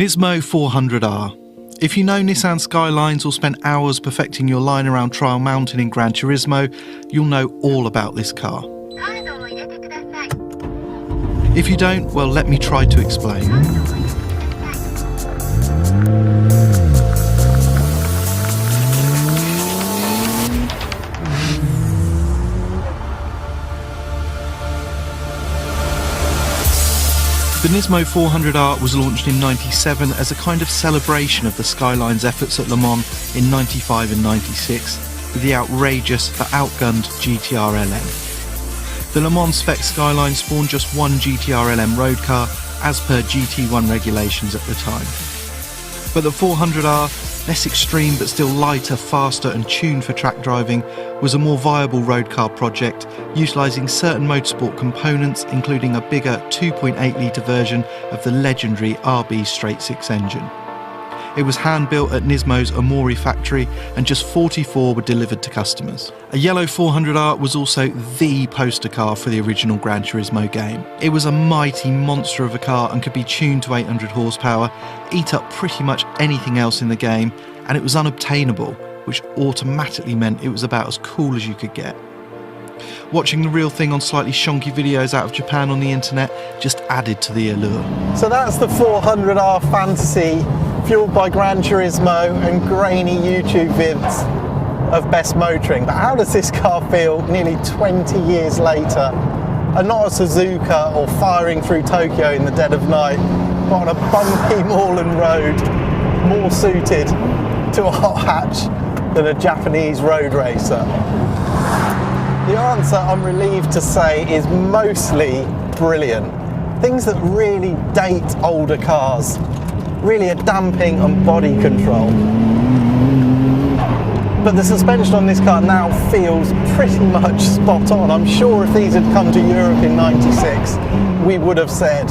Nismo 400R. If you know Nissan Skylines or spent hours perfecting your line around Trial Mountain in Gran Turismo, you'll know all about this car. If you don't, well, let me try to explain. The Nismo 400R was launched in '97 as a kind of celebration of the Skyline's efforts at Le Mans in '95 and '96 with the outrageous but outgunned GTR LM. The Le Mans spec Skyline spawned just one GTR LM road car as per GT1 regulations at the time. But the 400R, less extreme but still lighter, faster and tuned for track driving, was a more viable road car project, utilising certain motorsport components including a bigger 2.8 litre version of the legendary RB straight six engine. It was hand-built at Nismo's Amori factory and just 44 were delivered to customers. A yellow 400R was also the poster car for the original Gran Turismo game. It was a mighty monster of a car and could be tuned to 800 horsepower, eat up pretty much anything else in the game, and it was unobtainable, which automatically meant it was about as cool as you could get. Watching the real thing on slightly shonky videos out of Japan on the internet just added to the allure. So that's the 400R fantasy, fueled by Gran Turismo and grainy YouTube vids of best motoring. But how does this car feel nearly 20 years later? And not a Suzuka or firing through Tokyo in the dead of night, but on a bumpy moorland road, more suited to a hot hatch than a Japanese road racer? The answer, I'm relieved to say, is mostly brilliant. Things that really date older cars really are damping and body control. But the suspension on this car now feels pretty much spot on. I'm sure if these had come to Europe in '96, we would have said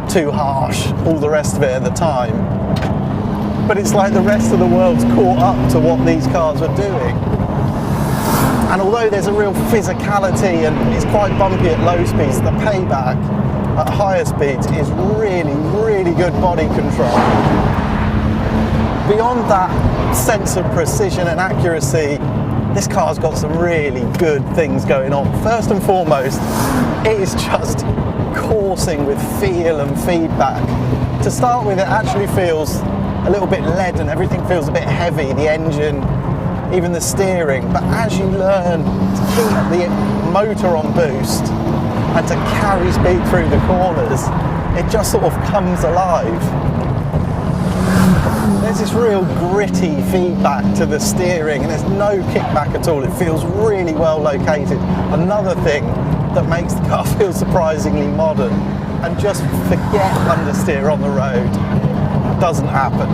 too harsh, all the rest of it at the time. But it's like the rest of the world's caught up to what these cars are doing. And although there's a real physicality and it's quite bumpy at low speeds, the payback at higher speeds is really, really good body control. Beyond that sense of precision and accuracy, this car's got some really good things going on. First and foremost, it is just coursing with feel and feedback. To start with, it actually feels a little bit leaden, everything feels a bit heavy, the engine, even the steering. But as you learn to keep the motor on boost and to carry speed through the corners, it just sort of comes alive. There's this real gritty feedback to the steering and there's no kickback at all. It feels really well located. Another thing that makes the car feel surprisingly modern. And just forget understeer on the road. Doesn't happen.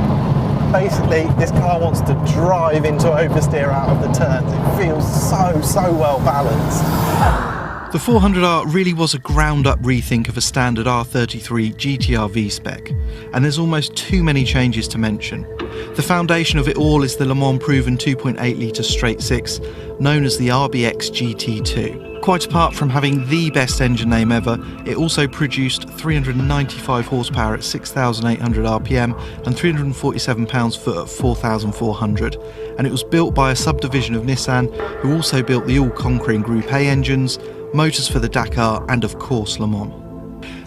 Basically, this car wants to drive into oversteer out of the turns. It feels so well balanced. The 400R really was a ground-up rethink of a standard R33 GTR V-spec, and there's almost too many changes to mention. The foundation of it all is the Le Mans proven 2.8 litre straight six, known as the RBX GT2. Quite apart from having the best engine name ever, it also produced 395 horsepower at 6,800 RPM and 347 pounds-foot at 4,400, and it was built by a subdivision of Nissan, who also built the all-conquering Group A engines, motors for the Dakar and of course Le Mans.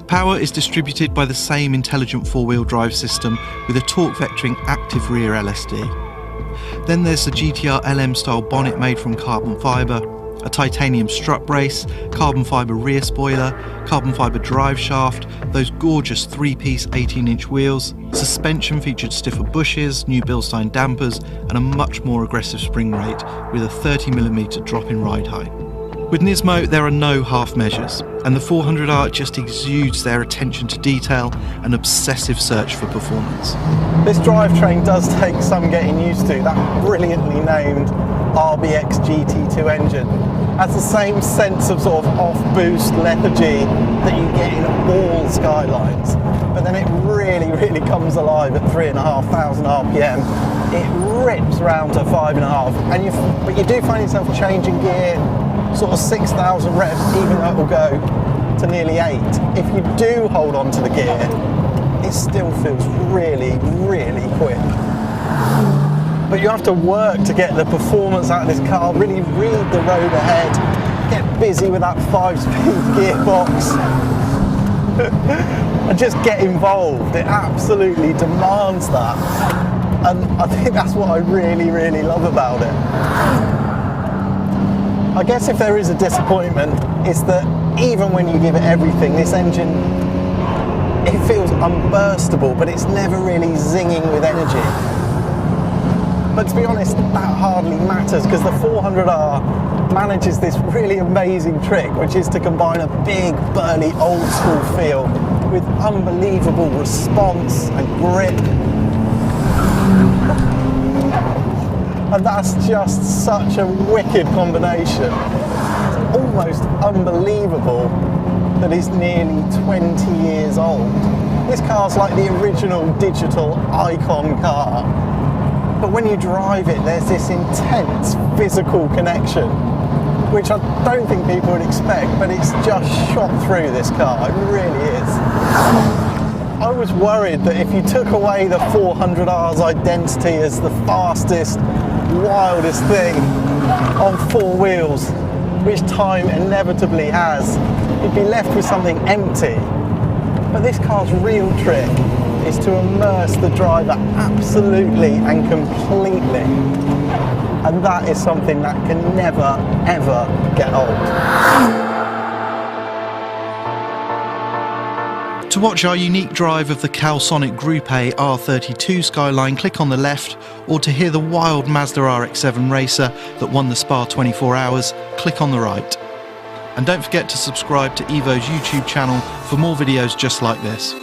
Power is distributed by the same intelligent four-wheel drive system with a torque vectoring active rear LSD. Then there's the GTR LM style bonnet made from carbon fibre, a titanium strut brace, carbon fibre rear spoiler, carbon fibre drive shaft, those gorgeous three-piece 18-inch wheels. Suspension featured stiffer bushes, new Bilstein dampers and a much more aggressive spring rate with a 30mm drop in ride height. With Nismo, there are no half measures, and the 400R just exudes their attention to detail and obsessive search for performance. This drivetrain does take some getting used to. That brilliantly named RBX GT2 engine has the same sense of sort of off-boost lethargy that you get in all Skylines, but then it really comes alive at 3,500 RPM. It rips round to 5.5, but you do find yourself changing gear sort of 6,000 reps, even though it will go to nearly 8. If you do hold on to the gear, it still feels really, really quick. But you have to work to get the performance out of this car, really read the road ahead, get busy with that 5-speed gearbox, and just get involved. It absolutely demands that. And I think that's what I really, really love about it. I guess if there is a disappointment, it's that even when you give it everything, this engine, it feels unburstable, but it's never really zinging with energy. But to be honest, that hardly matters, because the 400R manages this really amazing trick, which is to combine a big, burly, old school feel with unbelievable response and grip. And that's just such a wicked combination. It's almost unbelievable that it's nearly 20 years old. This car's like the original digital icon car. But when you drive it, there's this intense physical connection, which I don't think people would expect, but it's just shot through this car. It really is. I was worried that if you took away the 400R's identity as the fastest, wildest thing on four wheels, which time inevitably has, you'd be left with something empty. But this car's real trick is to immerse the driver absolutely and completely. And that is something that can never, ever get old. To watch our unique drive of the Calsonic Group A R32 Skyline, click on the left, or to hear the wild Mazda RX-7 Racer that won the Spa 24 Hours, click on the right. And don't forget to subscribe to Evo's YouTube channel for more videos just like this.